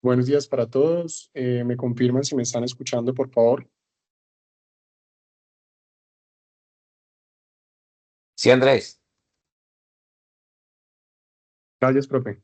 Buenos días para todos. ¿Me confirman si me están escuchando, por favor? Sí, Andrés. Gracias, profe.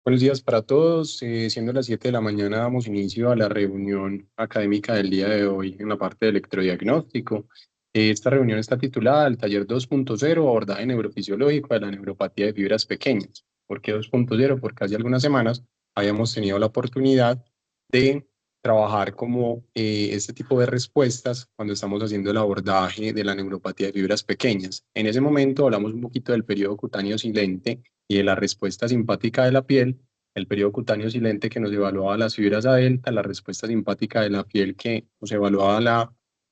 Buenos días para todos. Siendo las 7 de la mañana, damos inicio a la reunión académica del día de hoy en la parte de electrodiagnóstico. Esta reunión está titulada El taller 2.0, abordaje neurofisiológico de la neuropatía de fibras pequeñas. ¿Por qué 2.0? Porque hace algunas semanas habíamos tenido la oportunidad de trabajar como este tipo de respuestas cuando estamos haciendo el abordaje de la neuropatía de fibras pequeñas. En ese momento hablamos un poquito del periodo cutáneo silente y de la respuesta simpática de la piel, el periodo cutáneo silente que nos evaluaba las fibras A delta, la respuesta simpática de la piel que nos evaluaba las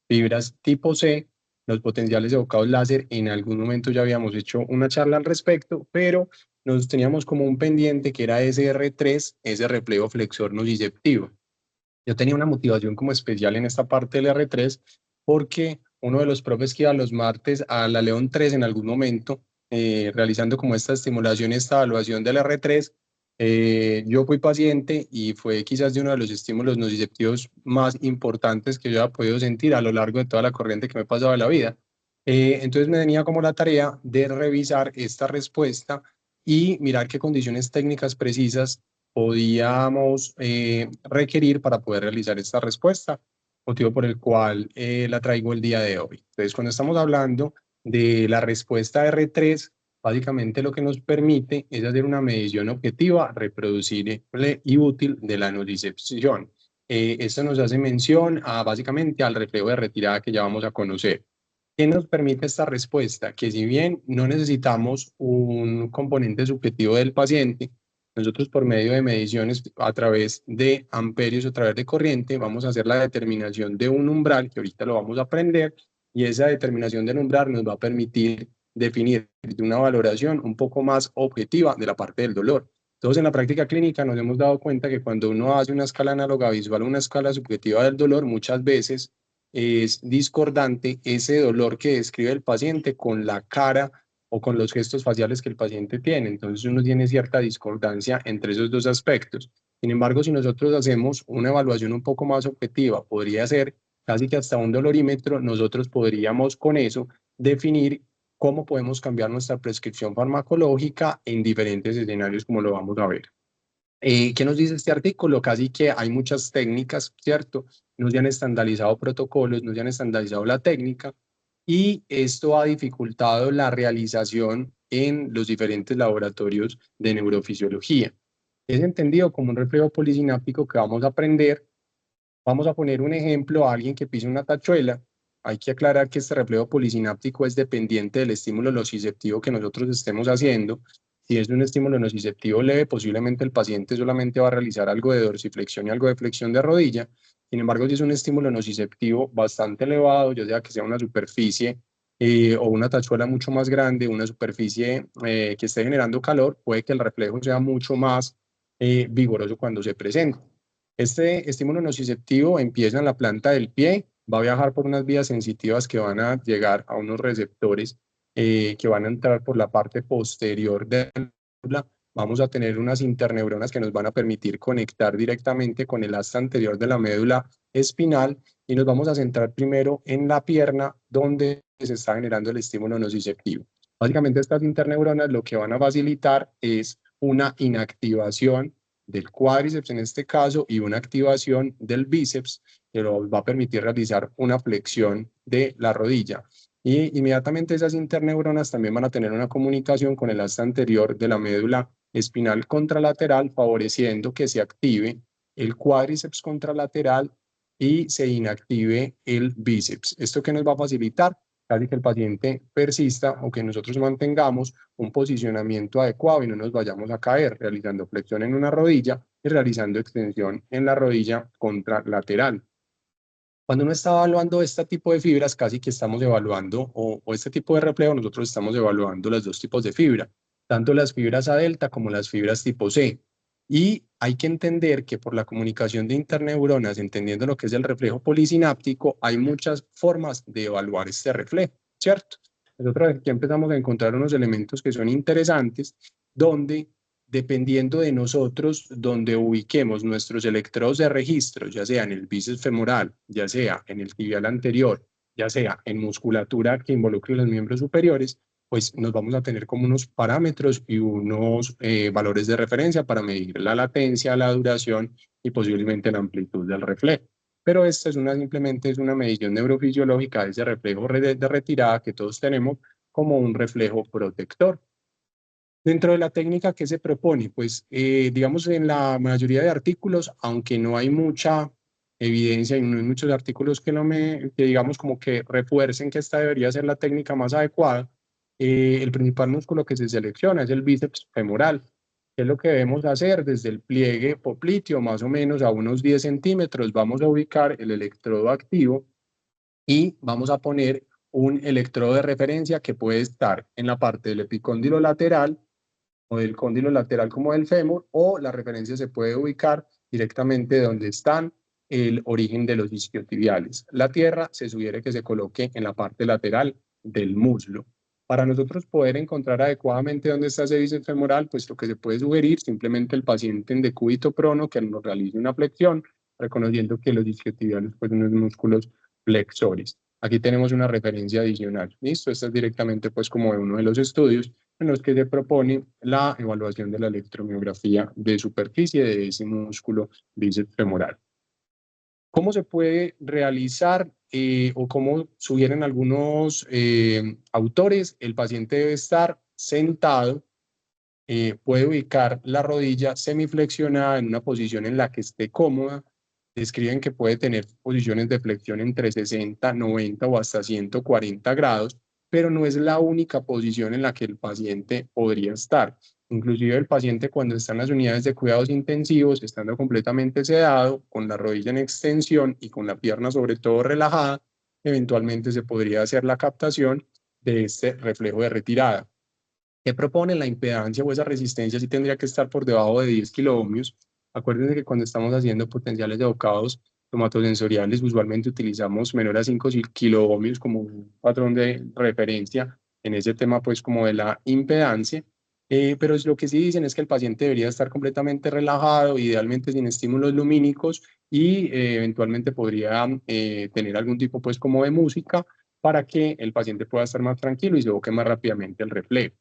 fibras tipo C, los potenciales evocados láser. En algún momento ya habíamos hecho una charla al respecto, pero nos teníamos como un pendiente que era SR3, ese reflejo flexor nociceptivo. Yo tenía una motivación como especial en esta parte del R3 porque uno de los profes que iba los martes a la León 3 en algún momento, realizando como esta estimulación y esta evaluación del R3, yo fui paciente y fue quizás de uno de los estímulos nociceptivos más importantes que yo haya podido sentir a lo largo de toda la corriente que me he pasado de la vida. Entonces me tenía como la tarea de revisar esta respuesta y mirar qué condiciones técnicas precisas podíamos requerir para poder realizar esta respuesta, motivo por el cual la traigo el día de hoy. Entonces, cuando estamos hablando de la respuesta R3, básicamente lo que nos permite es hacer una medición objetiva, reproducible y útil de la nocicepción. Esto nos hace mención a, básicamente al reflejo de retirada que ya vamos a conocer. ¿Qué nos permite esta respuesta? Que si bien no necesitamos un componente subjetivo del paciente, nosotros por medio de mediciones a través de amperios o a través de corriente vamos a hacer la determinación de un umbral, que ahorita lo vamos a aprender, y esa determinación del umbral nos va a permitir definir una valoración un poco más objetiva de la parte del dolor. Entonces, en la práctica clínica nos hemos dado cuenta que cuando uno hace una escala análoga visual, una escala subjetiva del dolor, muchas veces es discordante ese dolor que describe el paciente con la cara o con los gestos faciales que el paciente tiene. Entonces uno tiene cierta discordancia entre esos dos aspectos. Sin embargo, si nosotros hacemos una evaluación un poco más objetiva, podría ser casi que hasta un dolorímetro, nosotros podríamos con eso definir cómo podemos cambiar nuestra prescripción farmacológica en diferentes escenarios, como lo vamos a ver. ¿Qué nos dice este artículo? Casi que hay muchas técnicas, ¿cierto? No se han estandarizado protocolos, no se han estandarizado la técnica y esto ha dificultado la realización en los diferentes laboratorios de neurofisiología. Es entendido como un reflejo polisináptico que vamos a aprender. Vamos a poner un ejemplo a alguien que pisa una tachuela. Hay que aclarar que este reflejo polisináptico es dependiente del estímulo nociceptivo que nosotros estemos haciendo. Si es un estímulo nociceptivo leve, posiblemente el paciente solamente va a realizar algo de dorsiflexión y algo de flexión de rodilla. Sin embargo, si es un estímulo nociceptivo bastante elevado, ya sea que sea una superficie o una tachuela mucho más grande, una superficie que esté generando calor, puede que el reflejo sea mucho más vigoroso cuando se presenta. Este estímulo nociceptivo empieza en la planta del pie, va a viajar por unas vías sensitivas que van a llegar a unos receptores que van a entrar por la parte posterior de la médula. Vamos a tener unas interneuronas que nos van a permitir conectar directamente con el asta anterior de la médula espinal y nos vamos a centrar primero en la pierna donde se está generando el estímulo nociceptivo. Básicamente estas interneuronas lo que van a facilitar es una inactivación del cuádriceps en este caso y una activación del bíceps que nos va a permitir realizar una flexión de la rodilla. Y inmediatamente esas interneuronas también van a tener una comunicación con el asta anterior de la médula espinal contralateral, favoreciendo que se active el cuádriceps contralateral y se inactive el bíceps. ¿Esto qué nos va a facilitar? Casi que el paciente persista o que nosotros mantengamos un posicionamiento adecuado y no nos vayamos a caer, realizando flexión en una rodilla y realizando extensión en la rodilla contralateral. Cuando uno está evaluando este tipo de fibras, casi que estamos evaluando, o este tipo de reflejo, nosotros estamos evaluando los dos tipos de fibra, tanto las fibras A delta como las fibras tipo C. Y hay que entender que por la comunicación de interneuronas, entendiendo lo que es el reflejo polisináptico, hay muchas formas de evaluar este reflejo, ¿cierto? Nosotros aquí empezamos a encontrar unos elementos que son interesantes, donde dependiendo de nosotros, donde ubiquemos nuestros electrodos de registro, ya sea en el bíceps femoral, ya sea en el tibial anterior, ya sea en musculatura que involucre los miembros superiores, pues nos vamos a tener como unos parámetros y unos valores de referencia para medir la latencia, la duración y posiblemente la amplitud del reflejo. Pero esta es simplemente es una medición neurofisiológica de ese reflejo de retirada que todos tenemos como un reflejo protector. Dentro de la técnica que se propone, pues digamos en la mayoría de artículos, aunque no hay mucha evidencia y no hay muchos artículos que digamos como que refuercen que esta debería ser la técnica más adecuada, el principal músculo que se selecciona es el bíceps femoral. ¿Qué es lo que debemos hacer? Desde el pliegue popliteo, más o menos a unos 10 centímetros, vamos a ubicar el electrodo activo y vamos a poner un electrodo de referencia que puede estar en la parte del epicóndilo lateral o del cóndilo lateral como del fémur, o la referencia se puede ubicar directamente donde están el origen de los isquiotibiales. La tierra se sugiere que se coloque en la parte lateral del muslo. Para nosotros poder encontrar adecuadamente dónde está ese bíceps femoral, pues lo que se puede sugerir simplemente el paciente en decúbito prono que nos realice una flexión, reconociendo que los isquiotibiales pues, son unos músculos flexores. Aquí tenemos una referencia adicional. ¿Listo? Esta es directamente pues como de uno de los estudios en los que se propone la evaluación de la electromiografía de superficie de ese músculo bíceps femoral. ¿Cómo se puede realizar o cómo sugieren algunos autores? El paciente debe estar sentado, puede ubicar la rodilla semiflexionada en una posición en la que esté cómoda. Describen que puede tener posiciones de flexión entre 60, 90 o hasta 140 grados, pero no es la única posición en la que el paciente podría estar. Inclusive el paciente cuando está en las unidades de cuidados intensivos, estando completamente sedado, con la rodilla en extensión y con la pierna sobre todo relajada, eventualmente se podría hacer la captación de este reflejo de retirada. ¿Qué propone? La impedancia o esa resistencia sí tendría que estar por debajo de 10 kiloohmios. Acuérdense que cuando estamos haciendo potenciales de bocados somatosensoriales, usualmente utilizamos menor a 5 kiloohmios como un patrón de referencia en ese tema, pues como de la impedancia. Pero lo que sí dicen es que el paciente debería estar completamente relajado, idealmente sin estímulos lumínicos y eventualmente podría tener algún tipo pues como de música para que el paciente pueda estar más tranquilo y se evoque más rápidamente el reflejo.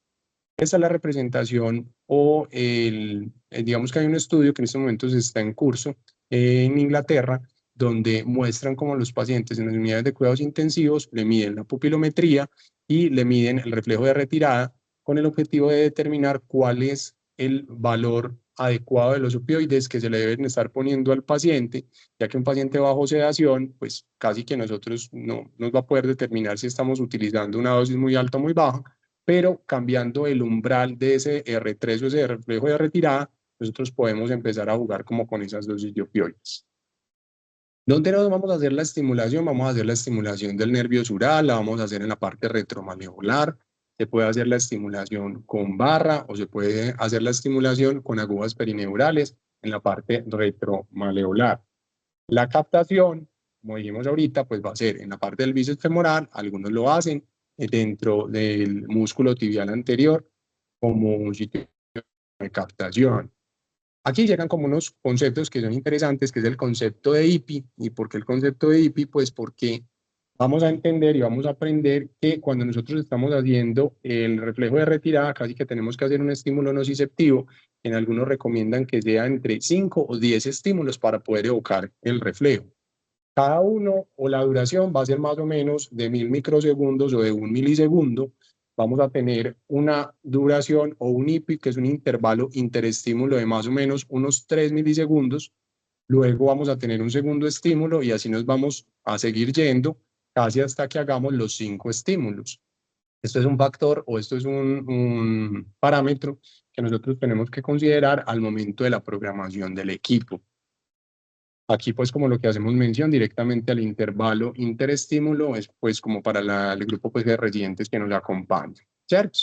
Esta es la representación o digamos que hay un estudio que en estos momentos está en curso en Inglaterra, donde muestran cómo los pacientes en las unidades de cuidados intensivos le miden la pupilometría y le miden el reflejo de retirada con el objetivo de determinar cuál es el valor adecuado de los opioides que se le deben estar poniendo al paciente, ya que un paciente bajo sedación, pues casi que nosotros no nos va a poder determinar si estamos utilizando una dosis muy alta o muy baja, pero cambiando el umbral de ese R3 o ese reflejo de retirada, nosotros podemos empezar a jugar como con esas dosis de opioides. ¿Dónde nos vamos a hacer la estimulación? Vamos a hacer la estimulación del nervio sural, la vamos a hacer en la parte retromaleolar, se puede hacer la estimulación con barra o se puede hacer la estimulación con agujas perineurales en la parte retromaleolar. La captación, como dijimos ahorita, pues va a ser en la parte del bíceps femoral, algunos lo hacen dentro del músculo tibial anterior como un sitio de captación. Aquí llegan como unos conceptos que son interesantes, que es el concepto de IPI. ¿Y por qué el concepto de IPI? Pues porque vamos a entender y vamos a aprender que cuando nosotros estamos haciendo el reflejo de retirada, casi que tenemos que hacer un estímulo nociceptivo. En algunos recomiendan que sea entre 5 o 10 estímulos para poder evocar el reflejo. Cada uno o la duración va a ser más o menos de 1000 microsegundos o de 1 milisegundo. Vamos a tener una duración o un IPI, que es un intervalo interestímulo de más o menos unos 3 milisegundos. Luego vamos a tener un segundo estímulo y así nos vamos a seguir yendo casi hasta que hagamos los 5 estímulos. Esto es un factor o esto es un parámetro que nosotros tenemos que considerar al momento de la programación del equipo. Aquí pues como lo que hacemos mención directamente al intervalo interestímulo es pues como para el grupo pues de residentes que nos acompañan, ¿cierto?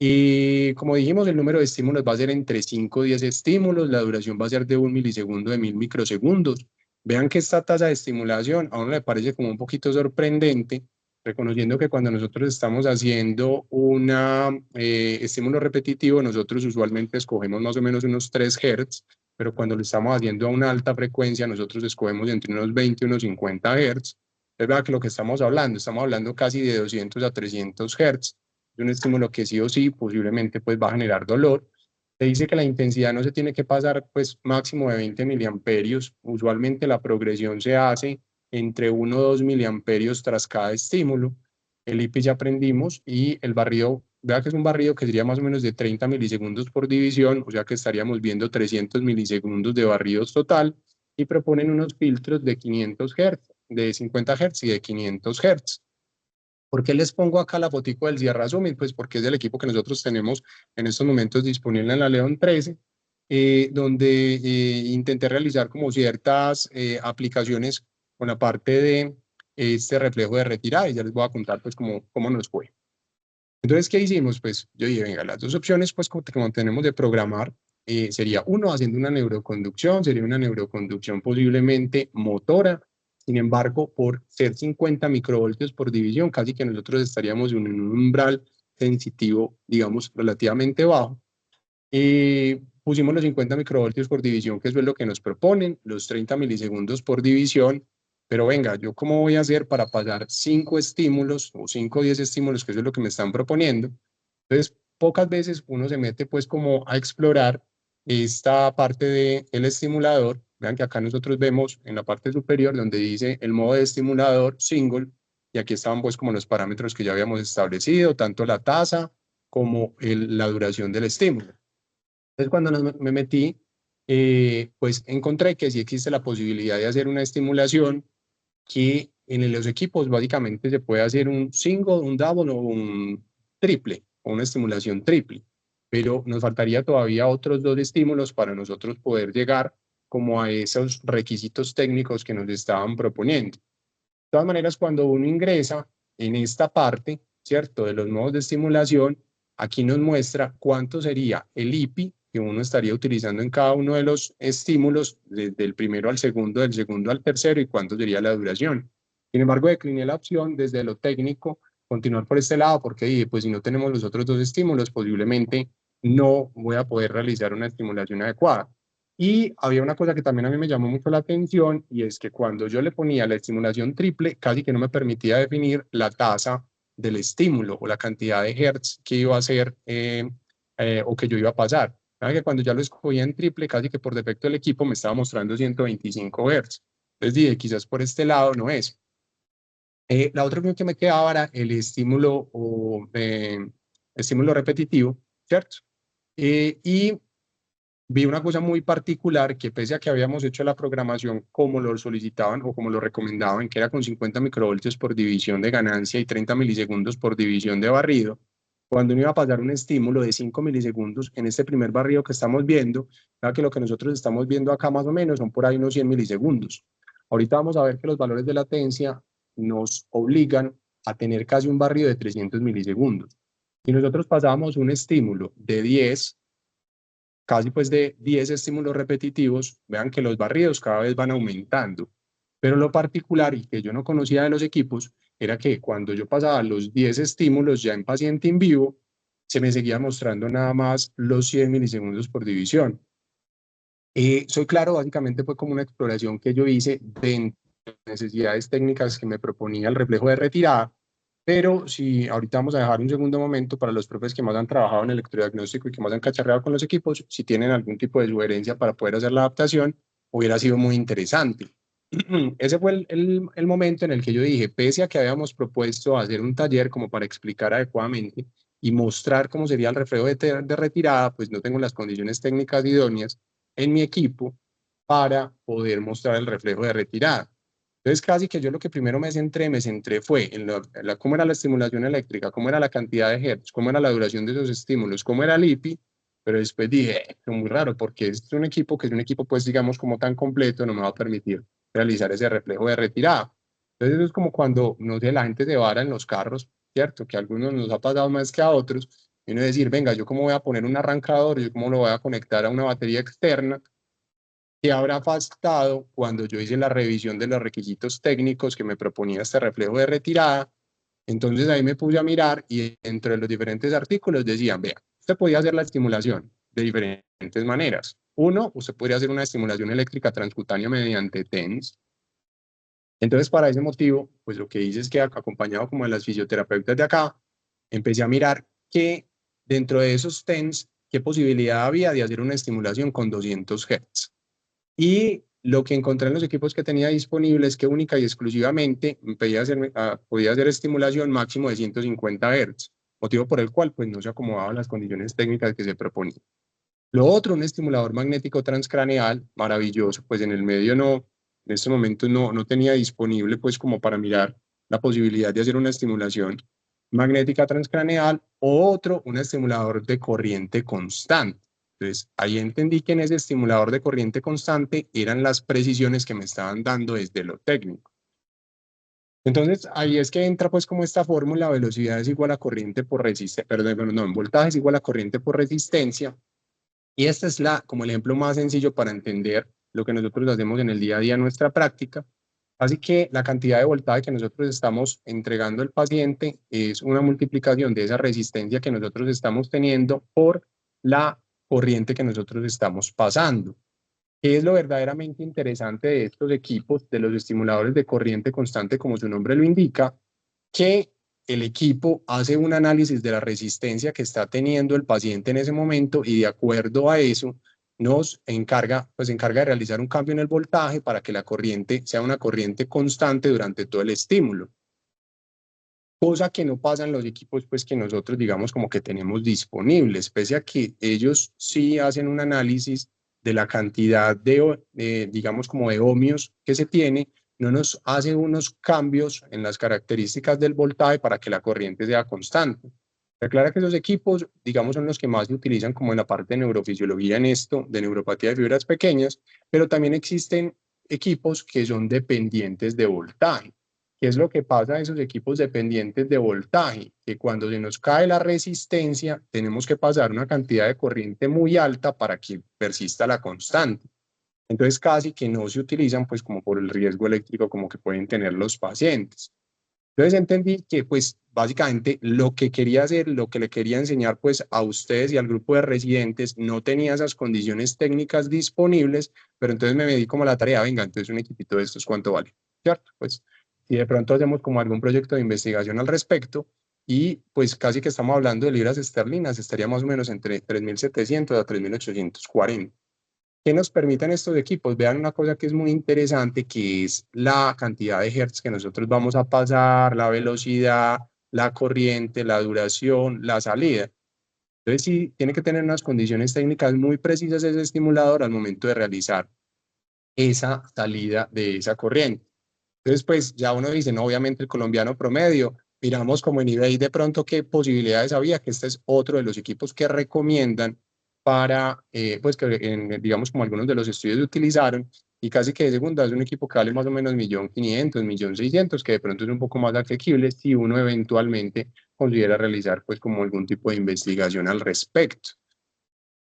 Y como dijimos, el número de estímulos va a ser entre 5 o 10 estímulos, la duración va a ser de 1 milisegundo de 1000 microsegundos. Vean que esta tasa de estimulación a uno le parece como un poquito sorprendente, reconociendo que cuando nosotros estamos haciendo un estímulo repetitivo, nosotros usualmente escogemos más o menos unos 3 Hz, pero cuando lo estamos haciendo a una alta frecuencia, nosotros escogemos entre unos 20 y unos 50 Hz. Es verdad que lo que estamos hablando casi de 200 a 300 Hz, de un estímulo que sí o sí posiblemente pues va a generar dolor. Se dice que la intensidad no se tiene que pasar pues máximo de 20 miliamperios. Usualmente la progresión se hace entre 1 o 2 miliamperios tras cada estímulo. El IPI ya aprendimos y el barrido, vea que es un barrido que sería más o menos de 30 milisegundos por división, o sea que estaríamos viendo 300 milisegundos de barridos total y proponen unos filtros de 500 Hz, de 50 Hz y de 500 Hz. ¿Por qué les pongo acá la fotico del Sierra Summit? Pues porque es el equipo que nosotros tenemos en estos momentos disponible en la León 13, donde intenté realizar como ciertas aplicaciones con la parte de este reflejo de retirada y ya les voy a contar pues cómo nos fue. Entonces, ¿qué hicimos? Pues yo dije, venga, las dos opciones pues como tenemos de programar, sería uno haciendo una neuroconducción, sería una neuroconducción posiblemente motora. Sin embargo, por ser 50 microvoltios por división, casi que nosotros estaríamos en un umbral sensitivo, digamos, relativamente bajo. Pusimos los 50 microvoltios por división, que eso es lo que nos proponen, los 30 milisegundos por división, pero venga, ¿yo cómo voy a hacer para pasar 5 estímulos o 5 o 10 estímulos, que eso es lo que me están proponiendo? Entonces, pocas veces uno se mete pues como a explorar esta parte del estimulador. Vean que acá nosotros vemos en la parte superior donde dice el modo de estimulador single, y aquí estaban pues como los parámetros que ya habíamos establecido, tanto la tasa como la duración del estímulo. Entonces, cuando me metí, pues encontré que sí existe la posibilidad de hacer una estimulación que en los equipos básicamente se puede hacer un single, un double o un triple, o una estimulación triple, pero nos faltaría todavía otros dos estímulos para nosotros poder llegar como a esos requisitos técnicos que nos estaban proponiendo. De todas maneras, cuando uno ingresa en esta parte, ¿cierto?, de los modos de estimulación, aquí nos muestra cuánto sería el IPI que uno estaría utilizando en cada uno de los estímulos, desde el primero al segundo, del segundo al tercero, y cuánto sería la duración. Sin embargo, decliné la opción desde lo técnico, continuar por este lado, porque dije, pues si no tenemos los otros dos estímulos, posiblemente no voy a poder realizar una estimulación adecuada. Y había una cosa que también a mí me llamó mucho la atención, y es que cuando yo le ponía la estimulación triple, casi que no me permitía definir la tasa del estímulo o la cantidad de hertz que iba a ser o que yo iba a pasar. ¿Sabe? Que cuando ya lo escogía en triple, casi que por defecto el equipo me estaba mostrando 125 hertz. Entonces dije, quizás por este lado no es. La otra opción que me quedaba era el estímulo o estímulo repetitivo, ¿cierto? Y vi una cosa muy particular, que pese a que habíamos hecho la programación como lo solicitaban o como lo recomendaban, que era con 50 microvoltios por división de ganancia y 30 milisegundos por división de barrido, cuando uno iba a pasar un estímulo de 5 milisegundos en este primer barrido que estamos viendo, que lo que nosotros estamos viendo acá más o menos son por ahí unos 100 milisegundos. Ahorita vamos a ver que los valores de latencia nos obligan a tener casi un barrido de 300 milisegundos. Si nosotros pasábamos un estímulo de 10, casi pues de 10 estímulos repetitivos, vean que los barridos cada vez van aumentando. Pero lo particular y que yo no conocía de los equipos era que cuando yo pasaba los 10 estímulos ya en paciente in vivo, se me seguía mostrando nada más los 100 milisegundos por división. Soy claro, básicamente fue como una exploración que yo hice de necesidades técnicas que me proponía el reflejo de retirada, pero si ahorita vamos a dejar un segundo momento para los profes que más han trabajado en electrodiagnóstico y que más han cacharreado con los equipos, si tienen algún tipo de sugerencia para poder hacer la adaptación, hubiera sido muy interesante. Ese fue el momento en el que yo dije, pese a que habíamos propuesto hacer un taller como para explicar adecuadamente y mostrar cómo sería el reflejo de retirada, pues no tengo las condiciones técnicas idóneas en mi equipo para poder mostrar el reflejo de retirada. Entonces, casi que yo lo que primero me centré fue en cómo era la estimulación eléctrica, cómo era la cantidad de hertz, cómo era la duración de esos estímulos, cómo era el IPI, pero después dije, es muy raro, porque es un equipo que es un equipo, pues, digamos, como tan completo, no me va a permitir realizar ese reflejo de retirada. Entonces, eso es como cuando, no sé, la gente se vara en los carros, ¿cierto? Que a algunos nos ha pasado más que a otros, y uno decir, venga, ¿yo cómo voy a poner un arrancador? ¿Yo cómo lo voy a conectar a una batería externa? ¿Qué habrá faltado cuando yo hice la revisión de los requisitos técnicos que me proponía este reflejo de retirada? Entonces ahí me puse a mirar y entre los diferentes artículos decían, vea, usted podía hacer la estimulación de diferentes maneras. Uno, usted podría hacer una estimulación eléctrica transcutánea mediante TENS. Entonces, para ese motivo, pues lo que hice es que acompañado como de las fisioterapeutas de acá, empecé a mirar que dentro de esos TENS, qué posibilidad había de hacer una estimulación con 200 Hz. Y lo que encontré en los equipos que tenía disponibles es que única y exclusivamente podía hacer estimulación máximo de 150 Hz, motivo por el cual pues no se acomodaban las condiciones técnicas que se proponían. Lo otro, un estimulador magnético transcraneal, maravilloso, pues en el medio no, en este momento no tenía disponible pues como para mirar la posibilidad de hacer una estimulación magnética transcraneal, o otro, un estimulador de corriente constante. Entonces, ahí entendí que en ese estimulador de corriente constante eran las precisiones que me estaban dando desde lo técnico. Entonces, ahí es que entra pues como esta fórmula, velocidad es igual a corriente por resistencia, perdón, no, voltaje es igual a corriente por resistencia, y este es como el ejemplo más sencillo para entender lo que nosotros hacemos en el día a día en nuestra práctica. Así que la cantidad de voltaje que nosotros estamos entregando al paciente es una multiplicación de esa resistencia que nosotros estamos teniendo por la corriente que nosotros estamos pasando. ¿Qué es lo verdaderamente interesante de estos equipos, de los estimuladores de corriente constante, como su nombre lo indica? Que el equipo hace un análisis de la resistencia que está teniendo el paciente en ese momento y de acuerdo a eso nos encarga de realizar un cambio en el voltaje para que la corriente sea una corriente constante durante todo el estímulo. Cosa que no pasa en los equipos pues que nosotros digamos como que tenemos disponibles, pese a que ellos sí hacen un análisis de la cantidad digamos como de ohmios que se tiene, no nos hace unos cambios en las características del voltaje para que la corriente sea constante. Aclara que esos equipos, digamos, son los que más se utilizan como en la parte de neurofisiología en esto, de neuropatía de fibras pequeñas, pero también existen equipos que son dependientes de voltaje. ¿Qué es lo que pasa a esos equipos dependientes de voltaje? Que cuando se nos cae la resistencia, tenemos que pasar una cantidad de corriente muy alta para que persista la constante. Entonces, casi que no se utilizan, pues, como por el riesgo eléctrico como que pueden tener los pacientes. Entonces, entendí que, pues, básicamente lo que quería hacer, lo que le quería enseñar, pues, a ustedes y al grupo de residentes, no tenía esas condiciones técnicas disponibles, pero entonces me di como la tarea, venga, entonces un equipito de estos, ¿cuánto vale? ¿Cierto? Pues, si de pronto hacemos como algún proyecto de investigación al respecto, y pues casi que estamos hablando de libras esterlinas, estaría más o menos entre 3.700 a 3.840. ¿Qué nos permiten estos equipos? Vean una cosa que es muy interesante, que es la cantidad de hertz que nosotros vamos a pasar, la velocidad, la corriente, la duración, la salida. Entonces, sí, tiene que tener unas condiciones técnicas muy precisas ese estimulador al momento de realizar esa salida de esa corriente. Entonces, pues ya uno dice, no, obviamente el colombiano promedio, miramos como en eBay de pronto qué posibilidades había, que este es otro de los equipos que recomiendan para, pues que digamos como algunos de los estudios utilizaron, y casi que de segunda es un equipo que vale más o menos 1.500.000, 1.600.000, que de pronto es un poco más asequible si uno eventualmente considera realizar pues como algún tipo de investigación al respecto.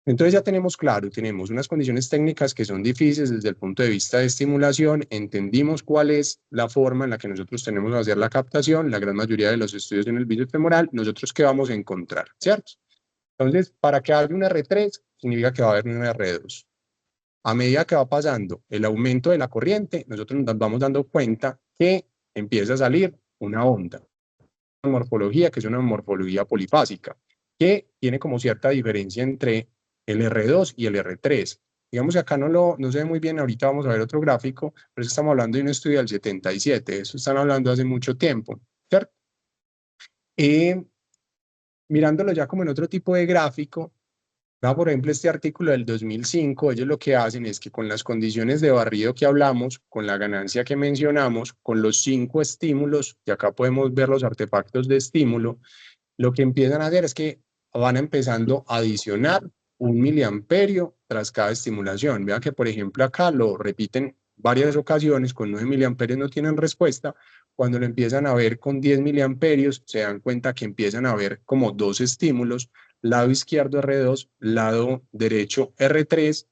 Entonces ya tenemos claro, tenemos unas condiciones técnicas que son difíciles desde el punto de vista de estimulación, entendimos cuál es la forma en la que nosotros tenemos que hacer la captación, la gran mayoría de los estudios en el bíceps femoral, nosotros qué vamos a encontrar, ¿cierto? Entonces, para que haya un R3, significa que va a haber un R2. A medida que va pasando el aumento de la corriente, nosotros nos vamos dando cuenta que empieza a salir una onda, una morfología que es una morfología polifásica, que tiene como cierta diferencia entre el R2 y el R3. Digamos que acá no se ve muy bien, ahorita vamos a ver otro gráfico, pero estamos hablando de un estudio del 77, eso están hablando hace mucho tiempo, ¿cierto? Mirándolo ya como en otro tipo de gráfico, por ejemplo, este artículo del 2005, ellos lo que hacen es que con las condiciones de barrido que hablamos, con la ganancia que mencionamos, con los 5 estímulos, y acá podemos ver los artefactos de estímulo, lo que empiezan a hacer es que van empezando a adicionar 1 miliamperio tras cada estimulación. Vean que, por ejemplo, acá lo repiten varias ocasiones, con 9 miliamperios no tienen respuesta. Cuando lo empiezan a ver con 10 miliamperios, se dan cuenta que empiezan a ver como 2 estímulos, lado izquierdo R2, lado derecho R3,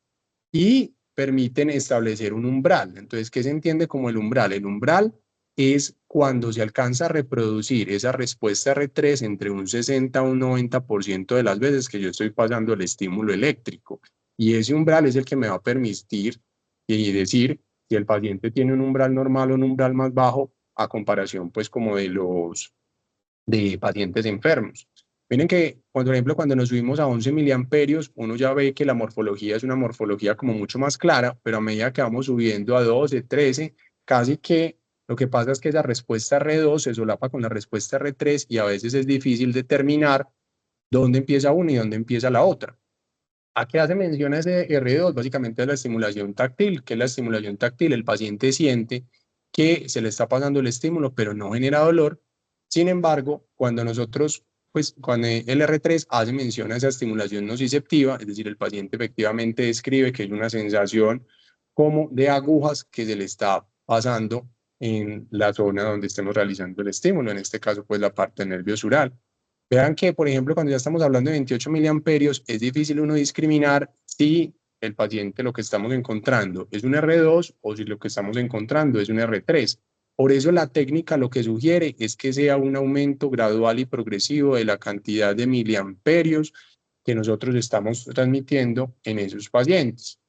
y permiten establecer un umbral. Entonces, ¿qué se entiende como el umbral? El umbral es cuando se alcanza a reproducir esa respuesta R3 entre un 60 a un 90% de las veces que yo estoy pasando el estímulo eléctrico. Y ese umbral es el que me va a permitir y decir si el paciente tiene un umbral normal o un umbral más bajo a comparación pues como de los pacientes enfermos. Miren que, por ejemplo, cuando nos subimos a 11 miliamperios, uno ya ve que la morfología es una morfología como mucho más clara, pero a medida que vamos subiendo a 12, 13, casi que lo que pasa es que esa respuesta R2 se solapa con la respuesta R3 y a veces es difícil determinar dónde empieza una y dónde empieza la otra. ¿A qué hace mención a ese R2? Básicamente es la estimulación táctil. ¿Qué es la estimulación táctil? El paciente siente que se le está pasando el estímulo, pero no genera dolor. Sin embargo, cuando nosotros, pues cuando el R3 hace mención a esa estimulación nociceptiva, es decir, el paciente efectivamente describe que es una sensación como de agujas que se le está pasando en la zona donde estemos realizando el estímulo, en este caso, pues la parte del nervio sural. Vean que, por ejemplo, cuando ya estamos hablando de 28 miliamperios, es difícil uno discriminar si el paciente lo que estamos encontrando es un R2 o si lo que estamos encontrando es un R3. Por eso la técnica lo que sugiere es que sea un aumento gradual y progresivo de la cantidad de miliamperios que nosotros estamos transmitiendo en esos pacientes.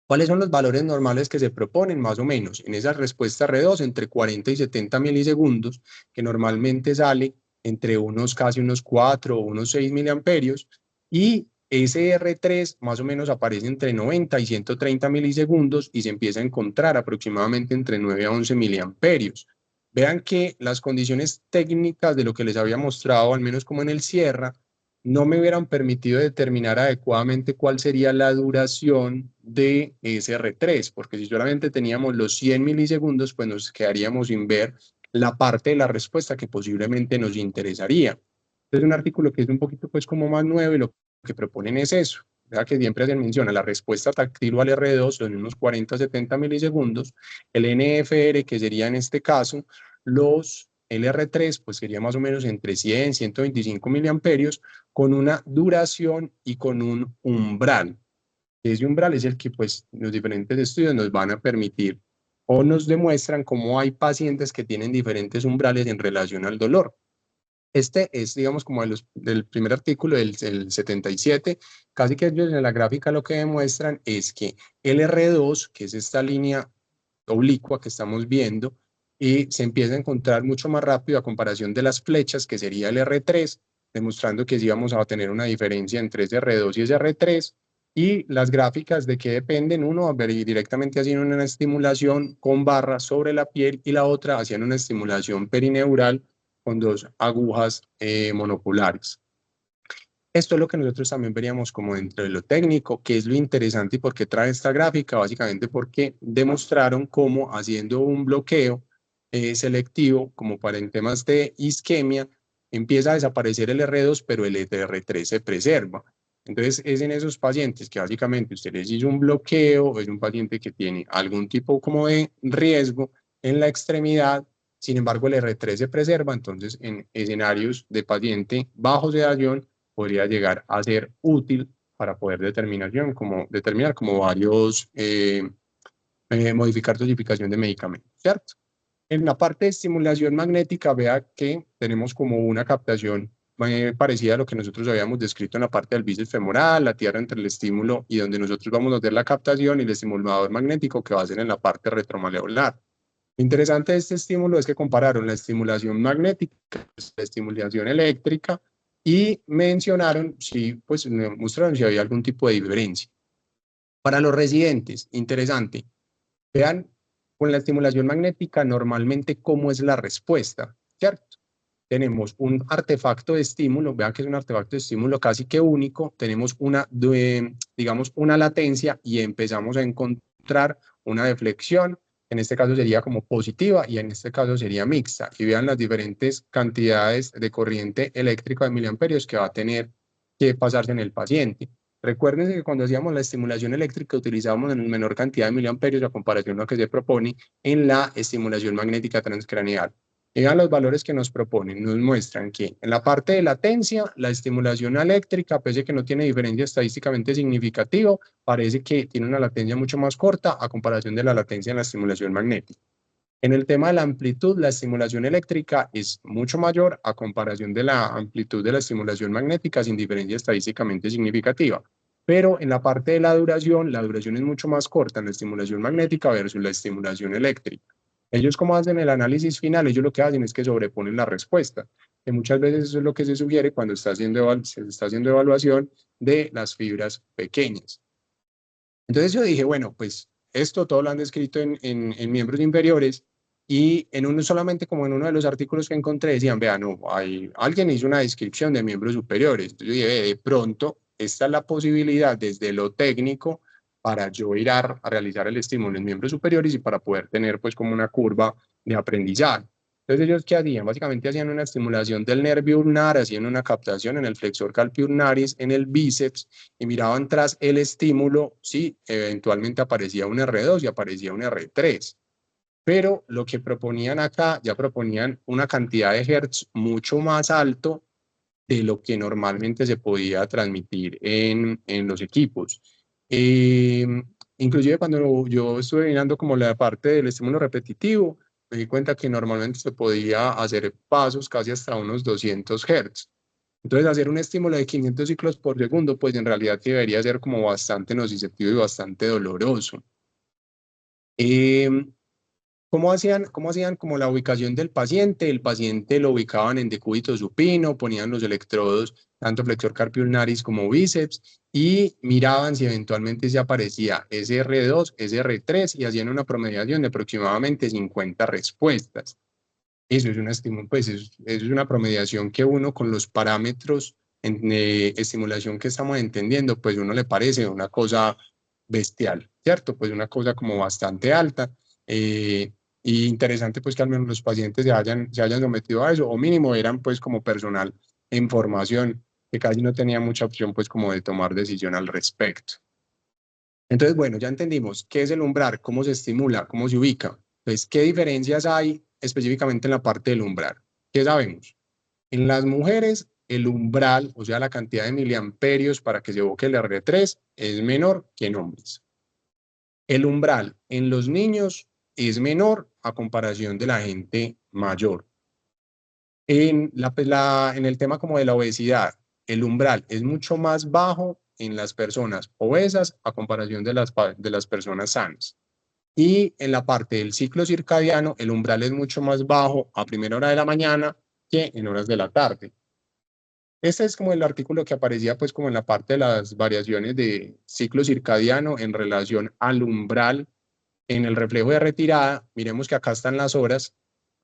¿Cuáles son los valores normales que se proponen? Más o menos en esa respuesta R2 entre 40 y 70 milisegundos, que normalmente sale entre casi unos 4 o unos 6 miliamperios, y ese R3 más o menos aparece entre 90 y 130 milisegundos y se empieza a encontrar aproximadamente entre 9 a 11 miliamperios. Vean que las condiciones técnicas de lo que les había mostrado, al menos como en el Sierra, no me hubieran permitido determinar adecuadamente cuál sería la duración de ese R3, porque si solamente teníamos los 100 milisegundos, pues nos quedaríamos sin ver la parte de la respuesta que posiblemente nos interesaría. Es un artículo que es un poquito pues como más nuevo y lo que proponen es eso. ¿Verdad? Que siempre se menciona la respuesta táctil al R2 son unos 40 a 70 milisegundos, el NFR, que sería en este caso los LR3, pues sería más o menos entre 100 y 125 miliamperios, con una duración y con un umbral. Ese umbral es el que pues los diferentes estudios nos van a permitir o nos demuestran cómo hay pacientes que tienen diferentes umbrales en relación al dolor. Este es, digamos, como del primer artículo del 77, casi que ellos en la gráfica lo que demuestran es que el R2, que es esta línea oblicua que estamos viendo, y se empieza a encontrar mucho más rápido a comparación de las flechas, que sería el R3, demostrando que sí vamos a tener una diferencia entre ese R2 y ese R3, y las gráficas de qué dependen, uno directamente haciendo una estimulación con barras sobre la piel y la otra haciendo una estimulación perineural con 2 agujas monoculares. Esto es lo que nosotros también veríamos como dentro de lo técnico, que es lo interesante y por qué trae esta gráfica, básicamente porque demostraron cómo haciendo un bloqueo selectivo, como para en temas de isquemia, empieza a desaparecer el R2, pero el R3 se preserva. Entonces, es en esos pacientes que básicamente usted les hizo un bloqueo, es un paciente que tiene algún tipo como de riesgo en la extremidad, sin embargo, el R3 se preserva, entonces en escenarios de paciente bajo sedación podría llegar a ser útil para poder determinar como varios, modificar dosificación de medicamentos, ¿cierto? En la parte de estimulación magnética, vea que tenemos como una captación parecida a lo que nosotros habíamos descrito en la parte del bíceps femoral, la tierra entre el estímulo y donde nosotros vamos a hacer la captación y el estimulador magnético que va a ser en la parte retromaleolar. Lo interesante de este estímulo es que compararon la estimulación magnética, la estimulación eléctrica y mencionaron si, pues mostraron si había algún tipo de diferencia. Para los residentes, interesante, vean con la estimulación magnética normalmente cómo es la respuesta, ¿cierto? Tenemos un artefacto de estímulo, vean que es un artefacto de estímulo casi que único, tenemos digamos, una latencia y empezamos a encontrar una deflexión, en este caso sería como positiva y en este caso sería mixta. Y vean las diferentes cantidades de corriente eléctrica de miliamperios que va a tener que pasarse en el paciente. Recuerden que cuando hacíamos la estimulación eléctrica utilizábamos en menor cantidad de miliamperios a comparación de lo que se propone en la estimulación magnética transcraneal. Vean los valores que nos proponen, nos muestran que en la parte de latencia, la estimulación eléctrica, pese a que no tiene diferencia estadísticamente significativa, parece que tiene una latencia mucho más corta a comparación de la latencia en la estimulación magnética. En el tema de la amplitud, la estimulación eléctrica es mucho mayor a comparación de la amplitud de la estimulación magnética sin diferencia estadísticamente significativa. Pero en la parte de la duración es mucho más corta en la estimulación magnética versus la estimulación eléctrica. Ellos, como hacen el análisis final, ellos lo que hacen es que sobreponen la respuesta, que muchas veces eso es lo que se sugiere cuando se está haciendo evaluación de las fibras pequeñas. Entonces yo dije, bueno, pues esto todo lo han descrito en miembros inferiores y solamente como en uno de los artículos que encontré decían, vean, no, alguien hizo una descripción de miembros superiores. Entonces yo dije, de pronto, esta es la posibilidad desde lo técnico para yo ir a realizar el estímulo en miembros superiores y para poder tener pues como una curva de aprendizaje. Entonces ellos, ¿qué hacían? Básicamente hacían una estimulación del nervio ulnar, hacían una captación en el flexor carpi ulnaris, en el bíceps, y miraban tras el estímulo si eventualmente aparecía un R2 y aparecía un R3. Pero lo que proponían acá, ya proponían una cantidad de hertz mucho más alto de lo que normalmente se podía transmitir en los equipos. Eh, Inclusive cuando yo estuve mirando como la parte del estímulo repetitivo, me di cuenta que normalmente se podía hacer pasos casi hasta unos 200 Hz. Entonces, hacer un estímulo de 500 ciclos por segundo, pues en realidad debería ser como bastante nociceptivo y bastante doloroso. Eh, ¿Cómo hacían como la ubicación del paciente? El paciente lo ubicaban en decúbito supino, ponían los electrodos, tanto flexor carpi ulnaris como bíceps, y miraban si eventualmente se aparecía SR2, SR3, y hacían una promediación de aproximadamente 50 respuestas. Eso es una pues eso es una promediación que uno con los parámetros de estimulación que estamos entendiendo, pues uno le parece una cosa bestial, ¿cierto? Pues una cosa como bastante alta. Y interesante pues que al menos los pacientes se hayan sometido a eso, o mínimo eran pues como personal en formación, que casi no tenía mucha opción pues como de tomar decisión al respecto. Entonces, bueno, ya entendimos qué es el umbral, cómo se estimula, cómo se ubica. Entonces, ¿qué diferencias hay específicamente en la parte del umbral? ¿Qué sabemos? En las mujeres, el umbral, o sea, la cantidad de miliamperios para que se evoque el R3 es menor que en hombres. El umbral en los niños es menor a comparación de la gente mayor. En el tema como de la obesidad, el umbral es mucho más bajo en las personas obesas a comparación de las personas sanas. Y en la parte del ciclo circadiano, el umbral es mucho más bajo a primera hora de la mañana que en horas de la tarde. Este es como el artículo que aparecía pues como en la parte de las variaciones de ciclo circadiano en relación al umbral en el reflejo de retirada. Miremos que acá están las horas,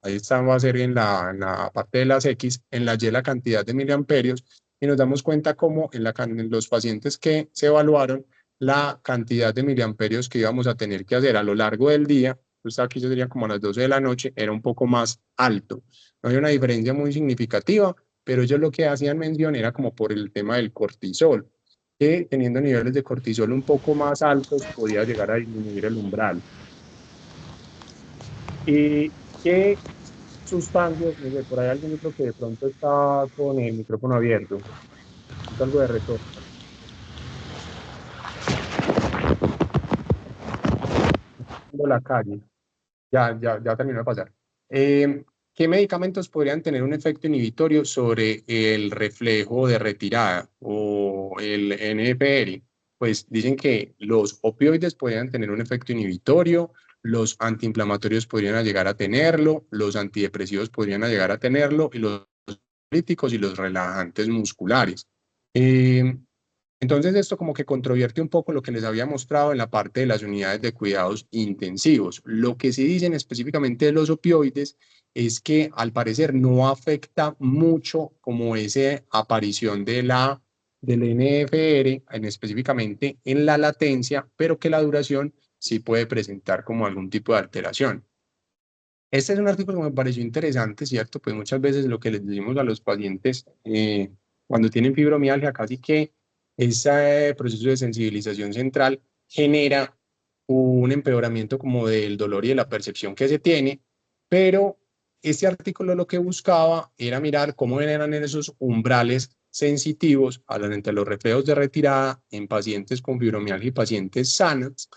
ahí está, va a ser en la parte de las X, en la Y la cantidad de miliamperios, y nos damos cuenta como en los pacientes que se evaluaron, la cantidad de miliamperios que íbamos a tener que hacer a lo largo del día, pues aquí ya sería como a las 12 de la noche, era un poco más alto. No hay una diferencia muy significativa, pero ellos lo que hacían mención era como por el tema del cortisol. que teniendo niveles de cortisol un poco más altos podía llegar a disminuir el umbral. ¿Y qué sustancias? No sé, por ahí alguien creo que de pronto está con el micrófono abierto, es algo de retorno, en la calle. Ya terminó de pasar. ¿Qué medicamentos podrían tener un efecto inhibitorio sobre el reflejo de retirada o el NFR? Pues dicen que los opioides podrían tener un efecto inhibitorio, los antiinflamatorios podrían llegar a tenerlo, los antidepresivos podrían llegar a tenerlo, y los críticos y los relajantes musculares. Eh, entonces, esto como que controvierte un poco lo que les había mostrado en la parte de las unidades de cuidados intensivos. Lo que sí dicen específicamente de los opioides es que al parecer no afecta mucho como esa aparición del NFR, específicamente en la latencia, pero que la duración sí puede presentar como algún tipo de alteración. Este es un artículo que me pareció interesante, ¿cierto? Pues muchas veces lo que les decimos a los pacientes cuando tienen fibromialgia, casi que ese proceso de sensibilización central genera un empeoramiento como del dolor y de la percepción que se tiene, pero este artículo lo que buscaba era mirar cómo eran esos umbrales sensitivos entre los reflejos de retirada en pacientes con fibromialgia y pacientes sanos.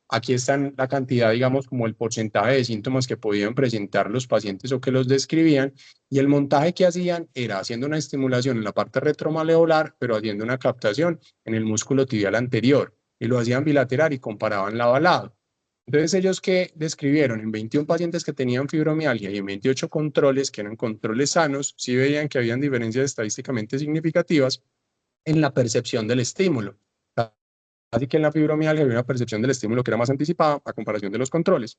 Aquí están la cantidad, digamos, como el porcentaje de síntomas que podían presentar los pacientes o que los describían, y el montaje que hacían era haciendo una estimulación en la parte retromaleolar, pero haciendo una captación en el músculo tibial anterior, y lo hacían bilateral y comparaban lado a lado. Entonces, ellos que describieron en 21 pacientes que tenían fibromialgia y en 28 controles, que eran controles sanos, sí veían que habían diferencias estadísticamente significativas en la percepción del estímulo. Así que en la fibromialgia había una percepción del estímulo que era más anticipada a comparación de los controles.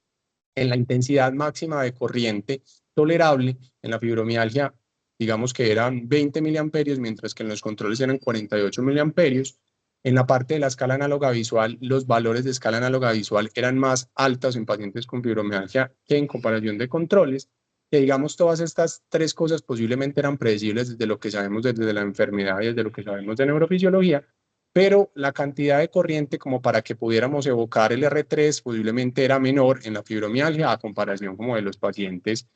En la intensidad máxima de corriente tolerable, en la fibromialgia, digamos que eran 20 miliamperios, mientras que en los controles eran 48 miliamperios. En la parte de la escala análoga visual, los valores de escala análoga visual eran más altos en pacientes con fibromialgia que en comparación de controles. Que digamos, todas estas tres cosas posiblemente eran predecibles desde lo que sabemos desde la enfermedad y desde lo que sabemos de neurofisiología, pero la cantidad de corriente como para que pudiéramos evocar el R3 posiblemente era menor en la fibromialgia a comparación como de los pacientes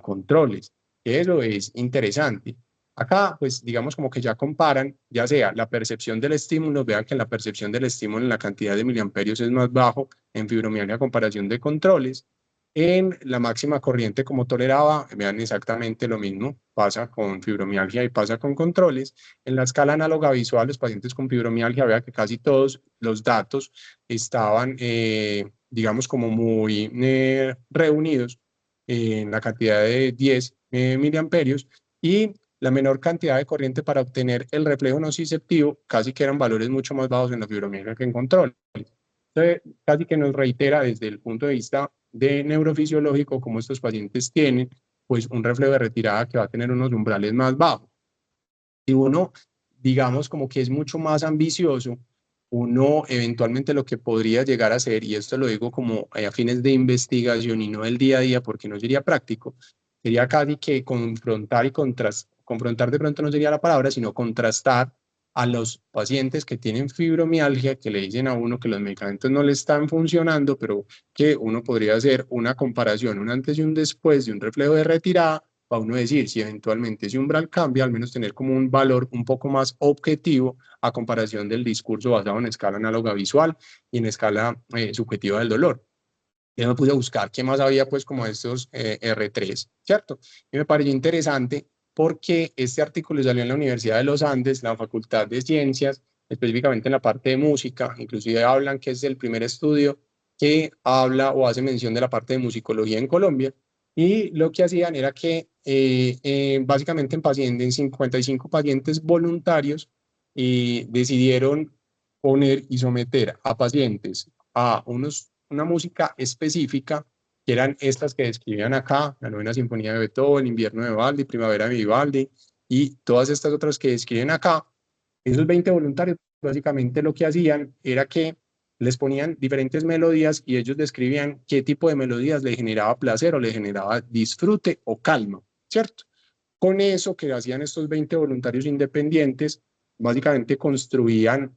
controles. Eso es interesante. Acá, pues digamos como que ya comparan, ya sea la percepción del estímulo, vean que la percepción del estímulo en la cantidad de miliamperios es más bajo en fibromialgia a comparación de controles. En la máxima corriente como toleraba, vean exactamente lo mismo, pasa con fibromialgia y pasa con controles. En la escala análoga visual, los pacientes con fibromialgia, vea que casi todos los datos estaban, digamos, como muy reunidos en la cantidad de 10 miliamperios, y la menor cantidad de corriente para obtener el reflejo nociceptivo, casi que eran valores mucho más bajos en la fibromialgia que en control. Entonces, casi que nos reitera desde el punto de vista de neurofisiológico cómo estos pacientes tienen pues un reflejo de retirada que va a tener unos umbrales más bajos. Si uno, digamos, como que es mucho más ambicioso, uno eventualmente lo que podría llegar a hacer, y esto lo digo como a fines de investigación y no del día a día porque no sería práctico, sería casi que confrontar y confrontar de pronto no sería la palabra, sino contrastar a los pacientes que tienen fibromialgia, que le dicen a uno que los medicamentos no le están funcionando, pero que uno podría hacer una comparación, un antes y un después de un reflejo de retirada, para uno decir si eventualmente ese umbral cambia, al menos tener como un valor un poco más objetivo a comparación del discurso basado en escala análoga visual y en escala subjetiva del dolor. Yo me puse a buscar qué más había pues como estos R3, ¿cierto? Y me pareció interesante porque este artículo salió en la Universidad de los Andes, la Facultad de Ciencias, específicamente en la parte de música, inclusive hablan que es el primer estudio que habla o hace mención de la parte de musicología en Colombia, y lo que hacían era que básicamente en 55 pacientes voluntarios decidieron poner y someter a pacientes a una música específica, que eran estas que describían acá, la Novena Sinfonía de Beethoven, Invierno de Vivaldi, Primavera de Vivaldi, y todas estas otras que describen acá. Esos 20 voluntarios básicamente lo que hacían era que les ponían diferentes melodías y ellos describían qué tipo de melodías le generaba placer o le generaba disfrute o calma, ¿cierto? Con eso que hacían estos 20 voluntarios independientes, básicamente construían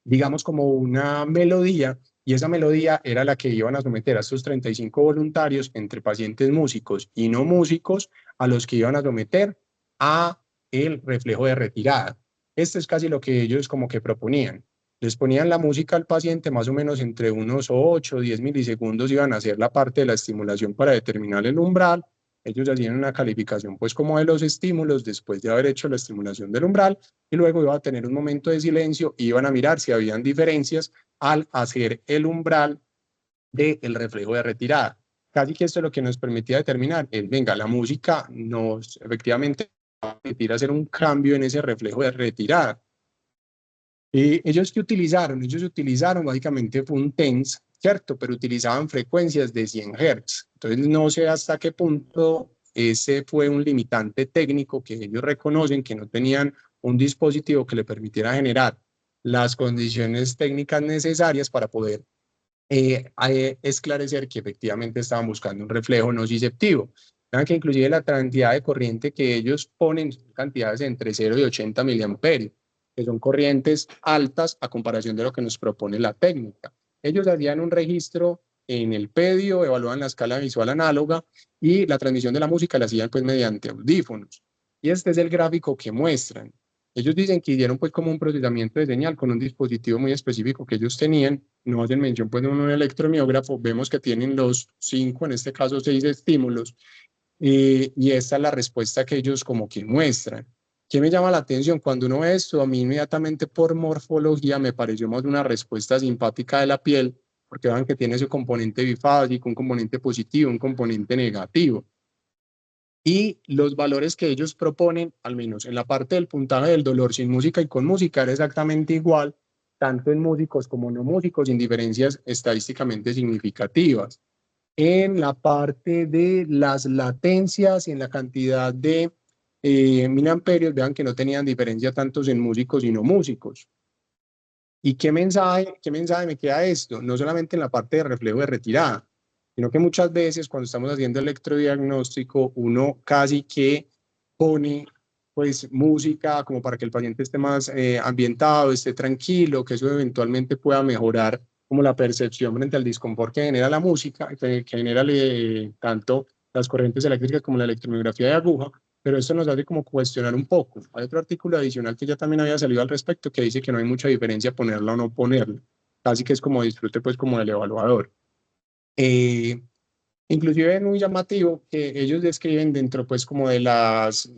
digamos como una melodía, y esa melodía era la que iban a someter a estos 35 voluntarios entre pacientes músicos y no músicos, a los que iban a someter a el reflejo de retirada. Esto es casi lo que ellos como que proponían. Les ponían la música al paciente más o menos entre unos 8 o 10 milisegundos, iban a hacer la parte de la estimulación para determinar el umbral. Ellos hacían una calificación pues como de los estímulos después de haber hecho la estimulación del umbral, y luego iba a tener un momento de silencio y iban a mirar si habían diferencias al hacer el umbral del reflejo de retirada. Casi que esto es lo que nos permitía determinar, venga, la música nos efectivamente va a permitir hacer un cambio en ese reflejo de retirada. Ellos que utilizaron, básicamente fue un TENS, ¿cierto? Pero utilizaban frecuencias de 100 Hz. Entonces no sé hasta qué punto ese fue un limitante técnico que ellos reconocen, que no tenían un dispositivo que le permitiera generar las condiciones técnicas necesarias para poder esclarecer que efectivamente estaban buscando un reflejo nociceptivo. Vean que inclusive la cantidad de corriente que ellos ponen son cantidades entre 0 y 80 miliamperios, que son corrientes altas a comparación de lo que nos propone la técnica. Ellos hacían un registro en el pedio, evaluaban la escala visual análoga y la transmisión de la música la hacían pues mediante audífonos. Y este es el gráfico que muestran. Ellos dicen que hicieron pues como un procesamiento de señal con un dispositivo muy específico que ellos tenían, no hacen mención pues de un electromiógrafo, vemos que tienen los 5, en este caso 6 estímulos, y esta es la respuesta que ellos como que muestran. ¿Qué me llama la atención? Cuando uno ve esto, a mí inmediatamente por morfología me pareció más una respuesta simpática de la piel, porque vean que tiene su componente bifásico, un componente positivo, un componente negativo. Y los valores que ellos proponen, al menos en la parte del puntaje del dolor sin música y con música, era exactamente igual, tanto en músicos como no músicos, sin diferencias estadísticamente significativas. En la parte de las latencias y en la cantidad de miliamperios, vean que no tenían diferencia tantos en músicos y no músicos. ¿Y qué mensaje me queda esto? No solamente en la parte de reflejo de retirada, sino que muchas veces cuando estamos haciendo electrodiagnóstico, uno casi que pone pues música como para que el paciente esté más ambientado, esté tranquilo, que eso eventualmente pueda mejorar como la percepción frente al disconfort que genera la música, que genera tanto las corrientes eléctricas como la electromiografía de aguja, pero esto nos hace como cuestionar un poco. Hay otro artículo adicional que ya también había salido al respecto que dice que no hay mucha diferencia ponerla o no ponerla, casi que es como disfrute pues como del evaluador. Inclusive es muy llamativo que ellos describen dentro pues como de las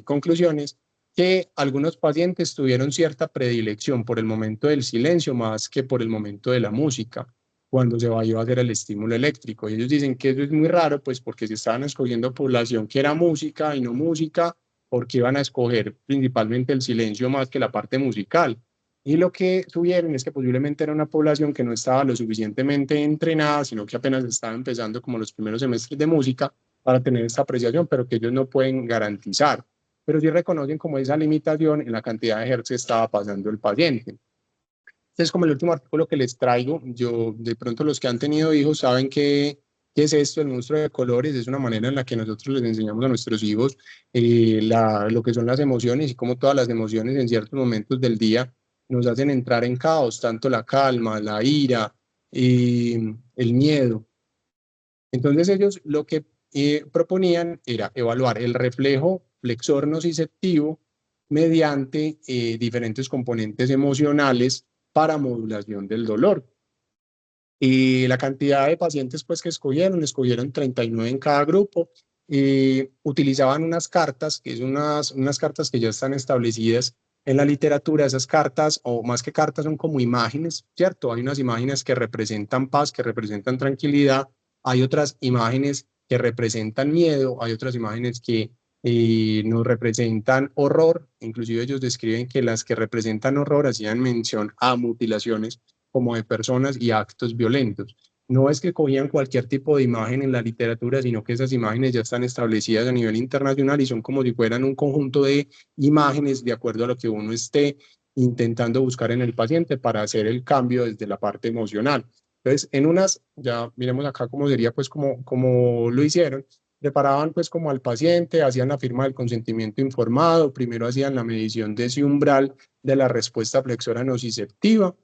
conclusiones que algunos pacientes tuvieron cierta predilección por el momento del silencio más que por el momento de la música cuando se va a hacer el estímulo eléctrico. Y ellos dicen que eso es muy raro, pues porque se estaban escogiendo población que era música y no música, porque iban a escoger principalmente el silencio más que la parte musical. Y lo que tuvieron es que posiblemente era una población que no estaba lo suficientemente entrenada, sino que apenas estaba empezando como los primeros semestres de música para tener esta apreciación, pero que ellos no pueden garantizar. Pero sí reconocen como esa limitación en la cantidad de hertz que estaba pasando el paciente. Es como el último artículo que les traigo. Yo, de pronto, los que han tenido hijos saben qué es esto, el monstruo de colores. Es una manera en la que nosotros les enseñamos a nuestros hijos lo que son las emociones y cómo todas las emociones en ciertos momentos del día nos hacen entrar en caos, tanto la calma, la ira, el miedo. Entonces ellos lo que proponían era evaluar el reflejo flexor nociceptivo mediante diferentes componentes emocionales para modulación del dolor. Y la cantidad de pacientes pues, que escogieron 39 en cada grupo, utilizaban unas cartas, que son unas cartas que ya están establecidas en la literatura. Esas cartas, o más que cartas, son como imágenes, ¿cierto? Hay unas imágenes que representan paz, que representan tranquilidad, hay otras imágenes que representan miedo, hay otras imágenes que nos representan horror. Inclusive ellos describen que las que representan horror hacían mención a mutilaciones como de personas y actos violentos. No es que cogían cualquier tipo de imagen en la literatura, sino que esas imágenes ya están establecidas a nivel internacional y son como si fueran un conjunto de imágenes de acuerdo a lo que uno esté intentando buscar en el paciente para hacer el cambio desde la parte emocional. Entonces, en unas, ya miremos acá cómo sería, pues, como lo hicieron. preparaban pues como al paciente, hacían la firma del consentimiento informado, primero hacían la medición de ese umbral de la respuesta flexora nociceptiva,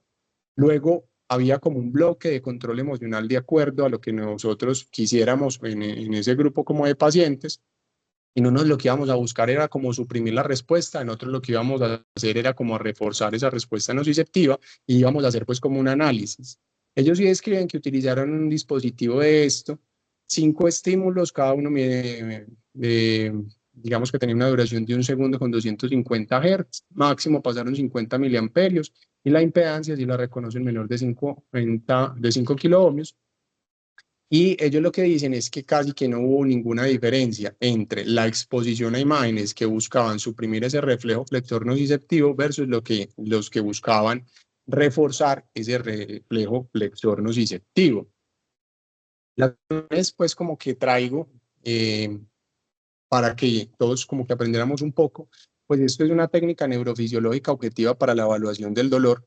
luego había como un bloque de control emocional de acuerdo a lo que nosotros quisiéramos en ese grupo como de pacientes. En unos lo que íbamos a buscar era como suprimir la respuesta, en otros lo que íbamos a hacer era como reforzar esa respuesta nociceptiva y íbamos a hacer pues como un análisis. Ellos sí describen que utilizaron un dispositivo de esto, 5 estímulos, cada uno digamos que tenía una duración de 1 segundo con 250 Hz, máximo pasaron 50 miliamperios y la impedancia si la reconocen menor de 5 kiloohmios. Y ellos lo que dicen es que casi que no hubo ninguna diferencia entre la exposición a imágenes que buscaban suprimir ese reflejo flexor nociceptivo versus los que buscaban reforzar ese reflejo flexor nociceptivo. Las razones, pues, como que traigo para que todos como que aprendiéramos un poco, pues esto es una técnica neurofisiológica objetiva para la evaluación del dolor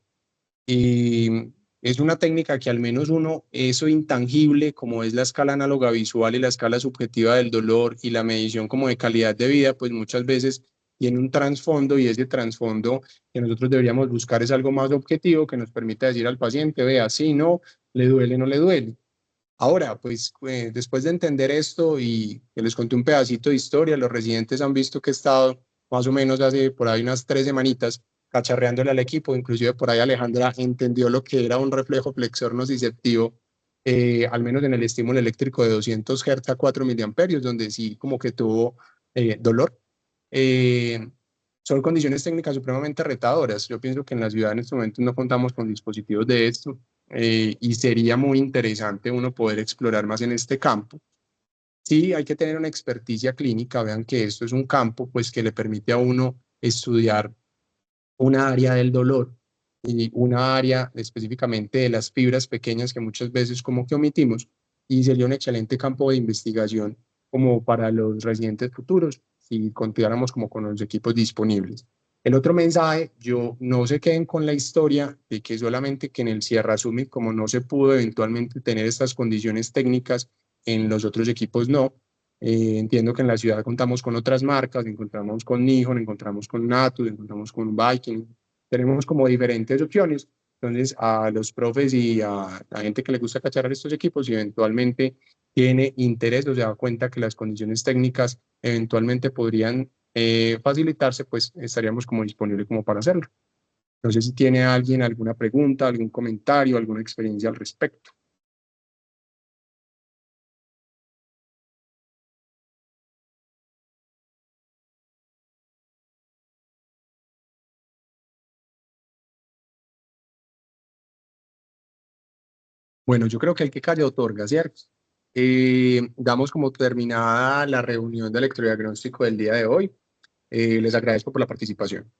y es una técnica que al menos uno, eso intangible, como es la escala análoga visual y la escala subjetiva del dolor y la medición como de calidad de vida, pues muchas veces tiene un trasfondo y ese trasfondo que nosotros deberíamos buscar es algo más objetivo que nos permita decir al paciente, vea, sí, no, le duele, no le duele. Ahora, pues después de entender esto y que les conté un pedacito de historia, los residentes han visto que he estado más o menos hace por ahí unas 3 semanitas cacharreándole al equipo, inclusive por ahí Alejandra entendió lo que era un reflejo flexor nociceptivo, al menos en el estímulo eléctrico de 200 Hz a 4 miliamperios, donde sí como que tuvo dolor. Eh, Son condiciones técnicas supremamente retadoras. Yo pienso que en la ciudad en este momento no contamos con dispositivos de esto y sería muy interesante uno poder explorar más en este campo. Sí, hay que tener una experticia clínica, vean que esto es un campo pues que le permite a uno estudiar una área del dolor y una área específicamente de las fibras pequeñas que muchas veces como que omitimos y sería un excelente campo de investigación como para los residentes futuros si contáramos como con los equipos disponibles. El otro mensaje, yo no se queden con la historia de que solamente que en el Sierra Summit, como no se pudo eventualmente tener estas condiciones técnicas, en los otros equipos no. Entiendo que en la ciudad contamos con otras marcas, encontramos con Nihon, encontramos con Natus, encontramos con Viking, tenemos como diferentes opciones. Entonces, a los profes y a la gente que le gusta cacharrar estos equipos y eventualmente tiene interés o se da cuenta que las condiciones técnicas eventualmente podrían facilitarse, pues estaríamos como disponibles como para hacerlo. No sé si tiene alguien alguna pregunta, algún comentario, alguna experiencia al respecto. Bueno, yo creo que el que calla otorga, ¿cierto? Damos como terminada la reunión de electrodiagnóstico del día de hoy. Les agradezco por la participación.